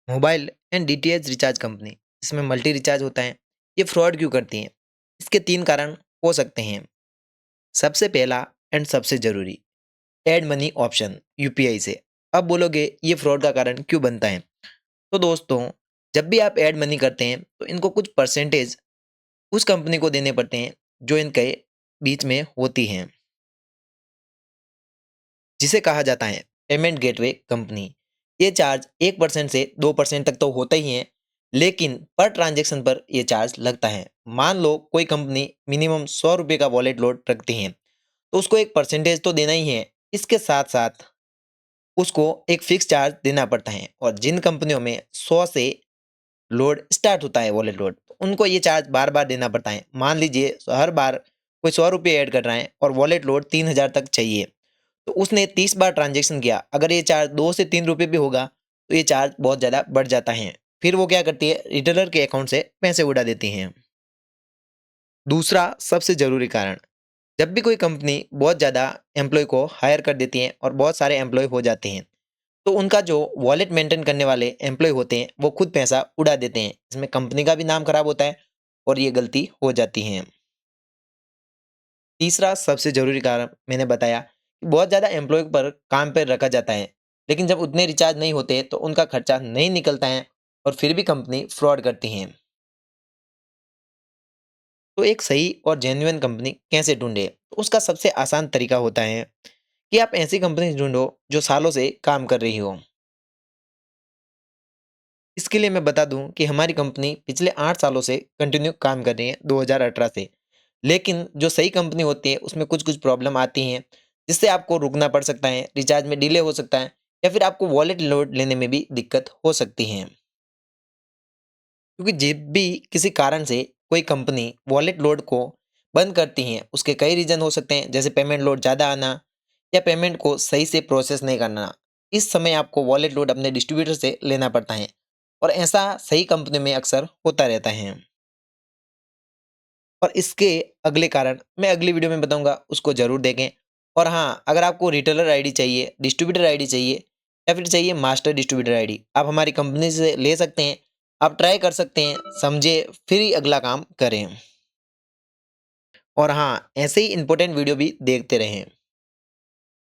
Mobile and DTH recharge company, इसमें multi recharge होता है, ये फ्रॉड क्यों करती हैं? इसके 3 कारण हो सकते हैं। सबसे पहला एंड सबसे ज़रूरी, ऐड मनी ऑप्शन यूपीआई से। अब बोलोगे ये फ्रॉड का कारण क्यों बनता है? तो दोस्तों, जब भी आप ऐड मनी करते हैं तो इनको कुछ परसेंटेज उस कंपनी को देने पड़ते हैं जो इनके बीच में होती हैं, जिसे कहा जाता है पेमेंट गेटवे कंपनी। ये चार्ज 1% से 2% तक तो होता ही है, लेकिन पर ट्रांजैक्शन पर ये चार्ज लगता है। मान लो कोई कंपनी मिनिमम 100 रुपये का वॉलेट लोड रखती है, तो उसको एक परसेंटेज तो देना ही है। इसके साथ-साथ उसको एक फिक्स चार्ज देना पड़ता है, और जिन कंपनियों में 100 से लोड स्टार्ट होता है वॉलेट लोड, तो उनको ये चार्ज बार-बार देना पड़ता है। मान लीजिए हर बार कोई 100 रुपये ऐड कर रहा है और वॉलेट लोड 3000 तक चाहिए, तो उसने 30 बार ट्रांज़ैक्शन किया, अगर ये चार्ज 2 से 3 रुपए भी होगा, तो ये चार्ज बहुत ज़्यादा बढ़ जाता है। फिर वो क्या करती है, रिटेलर के अकाउंट से पैसे उड़ा देती हैं। दूसरा सबसे ज़रूरी कारण, जब भी कोई कंपनी बहुत ज़्यादा एम्प्लॉयी को हायर कर देती है और बहुत सारे एम्प्लॉयी हो जाते हैं, तो उनका जो वॉलेट मेंटेन करने वाले एम्प्लॉयी होते हैं, वो खुद पैसा उड़ा देते हैं। इसमें कंपनी का भी नाम खराब होता है और ये गलती हो जाती है। तीसरा सबसे ज़रूरी कारण मैंने बताया कि बहुत ज़्यादा एम्प्लॉय पर काम पे रखा जाता है, लेकिन जब उतने रिचार्ज नहीं होते तो उनका खर्चा नहीं निकलता है और फिर भी कंपनी फ्रॉड करती हैं। तो एक सही और जेन्युइन कंपनी कैसे ढूंढे? तो उसका सबसे आसान तरीका होता है कि आप ऐसी कंपनी ढूंढो जो सालों से काम कर रही हो। इसके लिए मैं बता दूं कि हमारी कंपनी पिछले 8 सालों से कंटिन्यू काम कर रही है, 2018 से। लेकिन जो सही कंपनी होती है उसमें कुछ-कुछ प्रॉब्लम आती हैं, जिससे आपको रुकना पड़ सकता है, रिचार्ज में डिले हो सकता है, या फिर आपको वॉलेट लोड लेने में भी दिक्कत हो सकती है। क्योंकि जब भी किसी कारण से कोई कंपनी वॉलेट लोड को बंद करती है, उसके कई रीज़न हो सकते हैं, जैसे पेमेंट लोड ज़्यादा आना या पेमेंट को सही से प्रोसेस नहीं करना। इस समय आपको वॉलेट लोड अपने डिस्ट्रीब्यूटर से लेना पड़ता है, और ऐसा सही कंपनी में अक्सर होता रहता है। और इसके अगले कारण मैं अगली वीडियो में बताऊँगा, उसको ज़रूर देखें। और हाँ, अगर आपको रिटेलर आईडी चाहिए, डिस्ट्रीब्यूटर आईडी चाहिए, या फिर चाहिए मास्टर डिस्ट्रीब्यूटर आईडी, आप हमारी कंपनी से ले सकते हैं। आप ट्राई कर सकते हैं, समझें, फिर ही अगला काम करें। और हाँ, ऐसे ही इम्पोर्टेंट वीडियो भी देखते रहें।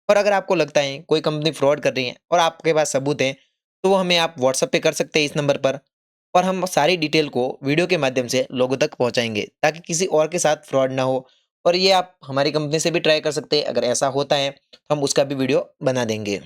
और अगर आपको लगता है कोई कंपनी फ्रॉड कर रही है और आपके पास सबूत हैं, तो वो हमें आप व्हाट्सएप पे कर सकते हैं इस नंबर पर, और हम सारी डिटेल को वीडियो के माध्यम से लोगों तक पहुँचाएँगे, ताकि किसी और के साथ फ्रॉड ना हो। और ये आप हमारी कंपनी से भी ट्राई कर सकते हैं, अगर ऐसा होता है, तो हम उसका भी वीडियो बना देंगे।